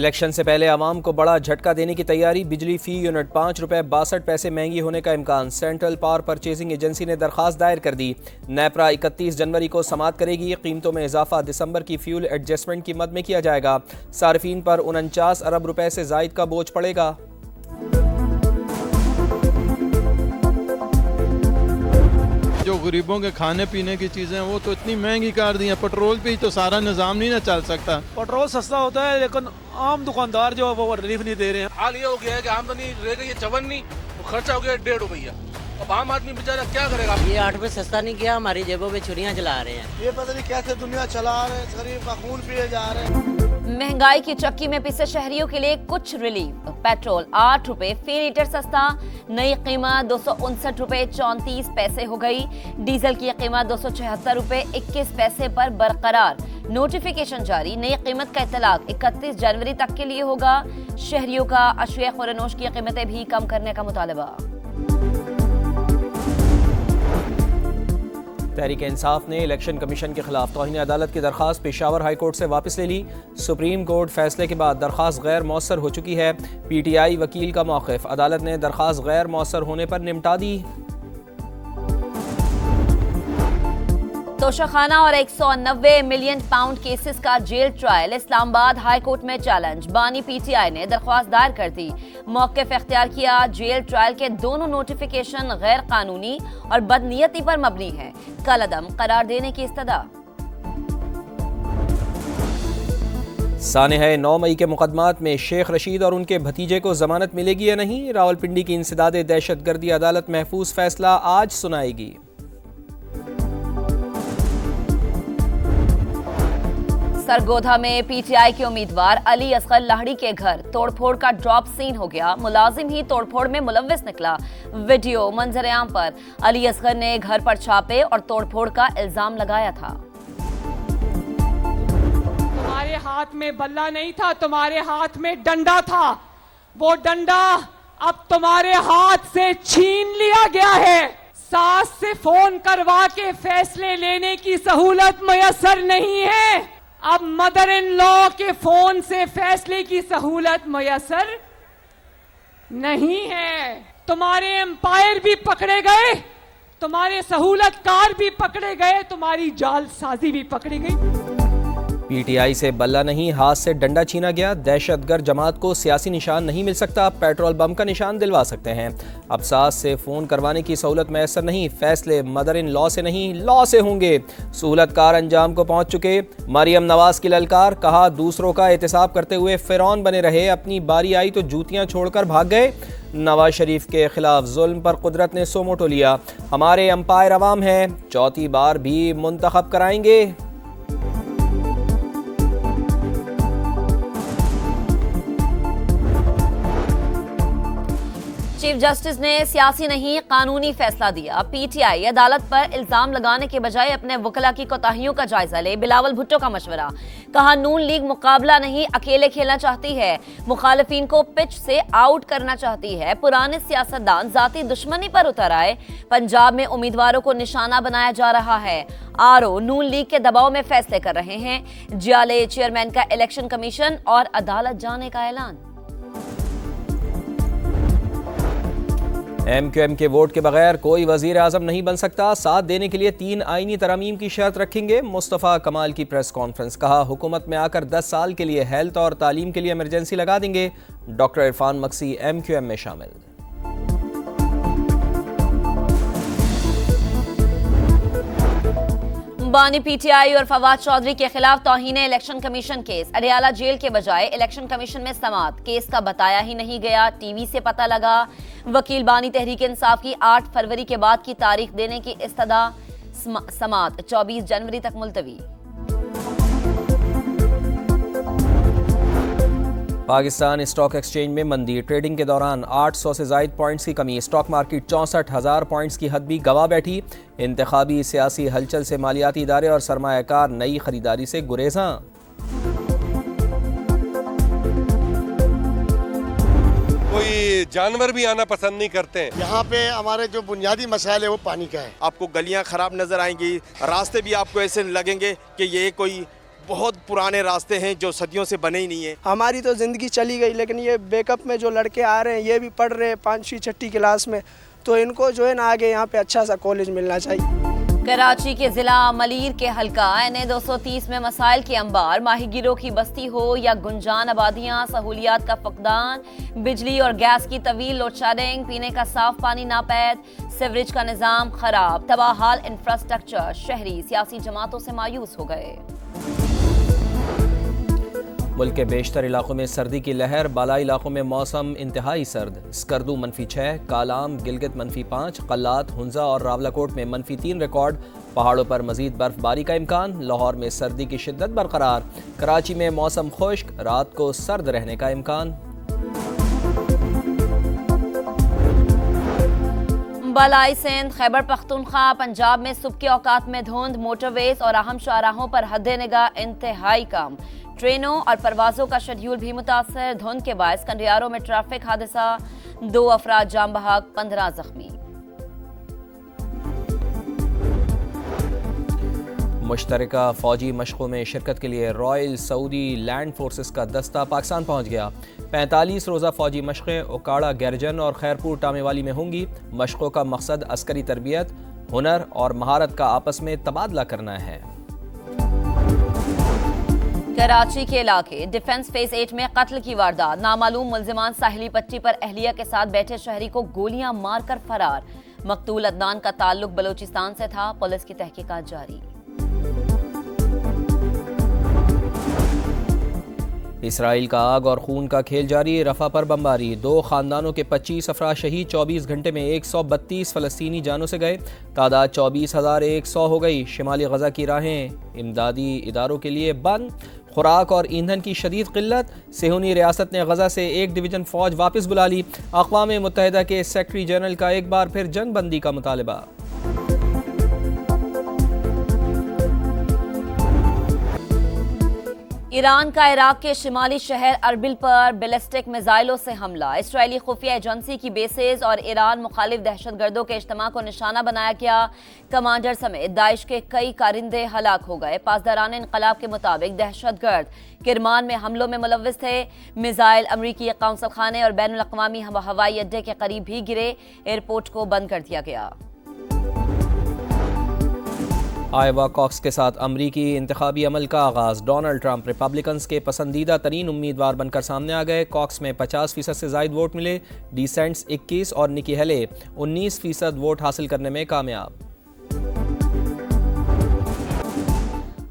Election से पहले आवाम को बड़ा झटका देने की तैयारी। बिजली फी यूनिट 5 रुपये 62 पैसे महंगी होने का इम्कान। सेंट्रल पावर परचेजिंग एजेंसी ने दरख्वास्त दायर कर दी। नेपरा 31 जनवरी को समाअत करेगी। कीमतों में इजाफा दिसंबर की फ्यूल एडजस्टमेंट की मद में किया जाएगा। सार्फिन पर 49 अरब रुपए से जायद का बोझ पड़ेगा। जो गरीबों के खाने पीने की चीज़ें वो तो इतनी महंगी कर दी हैं। पेट्रोल पे ही तो सारा निज़ाम नहीं ना चल सकता। पेट्रोल सस्ता होता है लेकिन आम दुकानदार जो है वो रिलीफ नहीं दे रहे हैं। हाल ये हो गया है कि आमदनी रह गई है 54, तो खर्चा हो गया 1.5 रुपया। अब आम आदमी बेचारा क्या करेगा? ये 8 रुपये सस्ता नहीं किया, हमारी जेबों में छुरियां चला रहे हैं। ये पता नहीं कैसे दुनिया चला रहे हैं, गरीब का खून पिए जा रहे हैं। महंगाई की चक्की में पिसे शहरियों के लिए कुछ रिलीफ। पेट्रोल 8 रुपए फी लीटर सस्ता। नई कीमत 259 रुपए 34 पैसे हो गई। डीजल की कीमत 276 रुपए 21 पैसे पर बरकरार। नोटिफिकेशन जारी। नई कीमत का इतलाक 31 जनवरी तक के लिए होगा। शहरियों का अशिया खुरनोश की कीमतें भी कम करने का मुतालबा। तहरीक इंसाफ ने इलेक्शन कमीशन के खिलाफ तौहीन अदालत की दरख्वास्त पेशावर हाई कोर्ट से वापस ले ली। सुप्रीम कोर्ट फैसले के बाद दरख्वास्त गैर मौसर हो चुकी है। PTI वकील का मौक़िफ़। अदालत ने दरख्वास्त गैर मौसर होने पर निपटा दी। तोशाखाना और 190 मिलियन पाउंड केसेस का jail trial. Islamabad high court में चैलेंज। बानी PTI ने दरख्वास्त दायर कर दी। मौक़िफ़ इख्तियार किया। जेल ट्रायल के दोनों नोटिफिकेशन गैर कानूनी और बदनीयती पर मबनी है। कलअदम करार देने की इस्तदा। सानहा 9 मई के मुकदमात में शेख रशीद और उनके भतीजे को जमानत मिलेगी या नहीं। रावलपिंडी की इंसदादे दहशतगर्दी अदालत महफूज फैसला आज सुनाएगी। सरगोधा में PTI के उम्मीदवार अली असगर लाहड़ी के घर तोड़फोड़ का ड्रॉप सीन हो गया। मुलाजिम ही तोड़फोड़ में मुलव्विस निकला। वीडियो मंजर-ए-आम पर अली असगर ने घर पर छापे और तोड़फोड़ का इल्जाम लगाया था। तुम्हारे हाथ में बल्ला नहीं था, तुम्हारे हाथ में डंडा था। वो डंडा अब तुम्हारे हाथ से छीन लिया गया है। सास से फोन करवा के फैसले लेने की सहूलत मयसर नहीं है। अब मदर इन लॉ के फोन से फैसले की सहूलत मयसर नहीं है। तुम्हारे एम्पायर भी पकड़े गए, तुम्हारे सहूलतकार भी पकड़े गए, तुम्हारी जालसाजी भी पकड़ी गई। PTI से बल्ला नहीं, हाथ से डंडा छीना गया। दहशतगर्द जमात को सियासी निशान नहीं मिल सकता, पेट्रोल बम का निशान दिलवा सकते हैं। अब सास से फ़ोन करवाने की सहूलत मैसर नहीं। फैसले मदर इन लॉ से नहीं, लॉ से होंगे। सहूलतकार अंजाम को पहुंच चुके। मरियम नवाज की ललकार। कहा दूसरों का एहतसाब करते हुए फ़िरौन बने रहे, अपनी बारी आई तो जूतियां छोड़कर भाग गए। नवाज शरीफ के खिलाफ जुल्म पर कुदरत ने सो मोटो लिया। हमारे अंपायर अवाम हैं, चौथी बार भी मुंतखब कराएंगे। चीफ जस्टिस ने सियासी नहीं कानूनी फैसला दिया। PTI अदालत पर इल्जाम लगाने के बजाय अपने वकला की कोताहियों का जायजा ले। बिलावल भुट्टो का मशवरा। कहा नून लीग मुकाबला नहीं, अकेले खेलना चाहती है। मुखालिफिन को पिच से आउट करना चाहती है। पुराने सियासतदान जाती दुश्मनी पर उतर आए। पंजाब में उम्मीदवारों को निशाना बनाया जा रहा है। RO नून लीग के दबाव में फैसले कर रहे हैं। जियाले चेयरमैन का इलेक्शन कमीशन और अदालत जाने का ऐलान। MQM के वोट के बगैर कोई वजीर आजम नहीं बन सकता। साथ देने के लिए 3 आईनी तरमीम की शर्त रखेंगे। मुस्तफ़ा कमाल की प्रेस कॉन्फ्रेंस। कहा हुकूमत में आकर 10 साल के लिए हेल्थ और तालीम के लिए इमरजेंसी लगा देंगे। डॉक्टर इरफान मक्सी MQM में शामिल। बानी PTI और फवाद चौधरी के खिलाफ तौहीन election commission case. Adiala jail के बजाय इलेक्शन कमीशन में समाअत। केस का बताया ही नहीं गया, टीवी से पता लगा। वकील बानी तहरीक इंसाफ की 8 फरवरी के बाद की तारीख देने की इस्तदा। समाअत 24 जनवरी तक मुलतवी। पाकिस्तान स्टॉक एक्सचेंज में मंदी। ट्रेडिंग के दौरान 800 से ज़ायद पॉइंट्स की कमी। स्टॉक मार्केट 64,000 पॉइंट्स की हद भी गवा बैठी। इंतखाबी सियासी हलचल से मालियाती इदारे और सरमायाकार नई खरीदारी से गुरेज़ां। कोई जानवर भी आना पसंद नहीं करते हैं। यहाँ पे हमारे जो बुनियादी मसाइल है वो पानी का है। आपको गलियाँ खराब नजर आएंगी, रास्ते भी आपको ऐसे लगेंगे कि ये कोई बहुत पुराने रास्ते हैं जो सदियों से बने ही नहीं है। हमारी तो ज़िंदगी चली गई, लेकिन ये बैकअप में जो लड़के आ रहे हैं ये भी पढ़ रहे हैं 5वीं 6वीं क्लास में, तो इनको जो है ना आगे यहाँ पे अच्छा सा कॉलेज मिलना चाहिए। कराची के जिला मलीर के हल्का NA 230 में मसाइल के अंबार, माहीगीरों की बस्ती हो या गुंजान आबादियां, सहूलियात का फकदान, बिजली और गैस की तवील लोड शेडिंग, पीने का साफ पानी नापैद, सीवरेज का निज़ाम खराब, तबाहाल इंफ्रास्ट्रक्चर, शहरी सियासी जमातों से मायूस हो गए। मुल्क के बेशतर इलाकों में सर्दी की लहर, बालाई इलाकों में मौसम इंतहाई सर्द। स्कर्दू -6, कालाम गिलगित -5, कल्लात, हुंजा और रावलाकोट में -3 रिकॉर्ड। पहाड़ों पर मजीद बर्फबारी का इम्कान, लाहौर में सर्दी की शिद्दत बरकरार। कराची में मौसम खुश्क, रात को सर्द रहने का इम्कान। बलाई सिंध, खैबर पख्तूनख्वा, पंजाब में सुबह के औकात में धुंध, मोटरवेज और अहम शाहराहों पर हद निगाह इंतहाई कम। ट्रेनों और परवाजों का शेड्यूल भी मुतासर, धुंध के बायस कंडियारों में ट्रैफिक हादसा, 2 अफराद जाम बहक, 15 जख्मी। मुश्तरका फौजी मशकों में शिरकत के लिए रॉयल सऊदी लैंड फोर्सेस का दस्ता पाकिस्तान पहुंच गया। 45 रोज़ा फौजी मशक़ें ओकाड़ा गैरजन और खैरपुर टामेवाली में होंगी। मशकों का मकसद अस्करी तरबियत, हुनर और महारत का आपस में तबादला करना है। कराची के इलाके डिफेंस फेज 8 में कत्ल की वारदात, नामालूम मुल्जिमान साहिली पट्टी पर अहलिया के साथ बैठे शहरी को गोलियां मारकर फरार। मकतूल अदनान का ताल्लुक बलूचिस्तान से था, पुलिस की तहकीकात जारी। इसराइल का आग और खून का खेल जारी, रफा पर बमबारी, 2 खानदानों के 25 अफराद शहीद, 24 घंटे में 132 फ़लस्तीनी जानों से गए, तादाद 24,100 हो गई। शिमाली गजा की राहें इमदादी इदारों के लिए बंद, खुराक और ईंधन की शदीद किल्लत। सेहूनी रियासत ने गजा से 1 डिवीज़न फ़ौज वापस बुला ली। अक़वाम मुत्तहिदा के सेक्रेटरी जनरल का एक बार फिर जंग बंदी का मुतालबा। ईरान का इराक के शिमाली शहर अरबिल पर बैलिस्टिक मिसाइलों से हमला, इसराइली खुफिया एजेंसी की बेसेस और ईरान मुखालिफ दहशतगर्दों के इज्तिमा को निशाना बनाया गया। कमांडर समेत दाइश के कई कारिंदे हलाक हो गए। पासदारान इनकलाब के मुताबिक दहशतगर्द किरमान में हमलों में मुलव्विस थे। मिसाइल अमरीकी कौंसल खाने और बैनुल अक़वामी हवाई अड्डे के करीब भी गिरे। एयरपोर्ट को बंद कर दिया गया। आयोवा कॉक्स के साथ अमरीकी इंतखाबी अमल का आगाज़, डोनाल्ड ट्रंप रिपब्लिकन्स के पसंदीदा तरीन उम्मीदवार बनकर सामने आ गए। कॉक्स में 50% से ज़ायद वोट मिले। डिसेंट्स 21 और निकी हेले 19% वोट हासिल करने में कामयाब।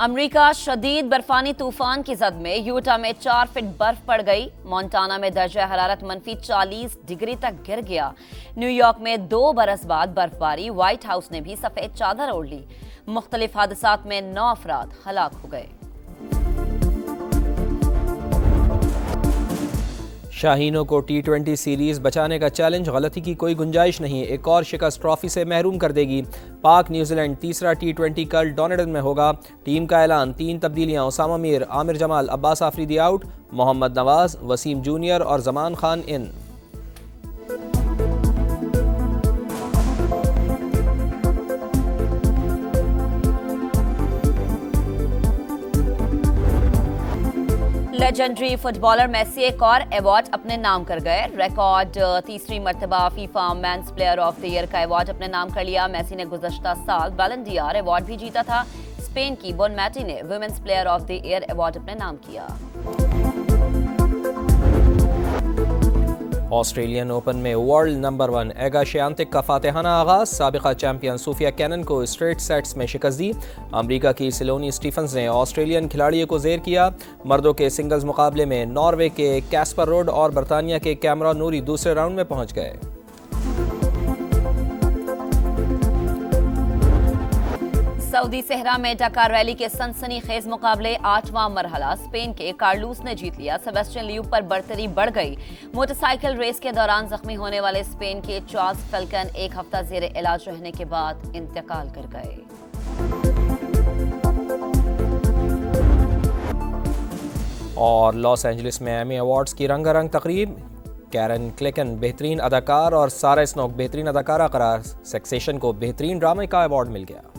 अमरीका शदीद बर्फानी तूफान की जद में, यूटा में 4 फीट बर्फ पड़ गई। मोंटाना में दर्जा हरारत -40 डिग्री तक गिर गया। न्यूयॉर्क में 2 बरस बाद बर्फबारी, व्हाइट हाउस ने भी सफेद चादर ओढ़ ली। मुख्तलिफ हादसात में 9 अफराद हलाक हो गए। शाहीनों को T20 सीरीज बचाने का चैलेंज, गलती की कोई गुंजाइश नहीं। एक और शिकस्त ट्रॉफी से महरूम कर देगी। पाक न्यूजीलैंड तीसरा T20 कल डोनेडन में होगा। टीम का ऐलान, 3 तब्दीलियां, उसामा मीर, आमिर जमाल, अब्बास आफरीदी आउट, मोहम्मद नवाज, वसीम जूनियर और जमान खान इन। लेजेंडरी फुटबॉलर मेसी एक और अवार्ड अपने नाम कर गए। रिकॉर्ड 3री मरतबा FIFA men's player of the year का अवार्ड अपने नाम कर लिया। मेसी ने गुज़श्ता साल बैलन डी'ओर अवार्ड भी जीता था। स्पेन की बोनमैटी ने women's player of the year award अपने नाम किया। ऑस्ट्रेलियन ओपन में वर्ल्ड नंबर 1 एगा शेयांतिक का फातेहाना आगाज, साबिका चैंपियन सोफिया कैनन को स्ट्रेट सेट्स में शिकस्त दी। अमेरिका की सिलोनी स्टीफन्स ने ऑस्ट्रेलियन खिलाड़ियों को जेर किया। मर्दों के सिंगल्स मुकाबले में नॉर्वे के कैस्पर रोड और बरतानिया के कैमरॉन नूरी दूसरे राउंड में पहुंच गए। सऊदी सहरा में डकार रैली के सनसनीखेज मुकाबले 8वां मरहला स्पेन के कार्लूस ने जीत लिया। सेबेस्टियन लियू पर बढ़तरी बढ़ गई। मोटरसाइकिल रेस के दौरान जख्मी होने वाले स्पेन के चार्ल्स फेल्कन 1 हफ्ता जेर इलाज रहने के बाद इंतकाल कर गए। और लॉस एंजलिस में एमी अवार्ड्स की रंगारंग तकरीब, कैरन क्लेकन बेहतरीन अदाकार और सारा स्नोक बेहतरीन अदाकारा करार। सक्सेशन को बेहतरीन ड्रामे का अवार्ड मिल गया।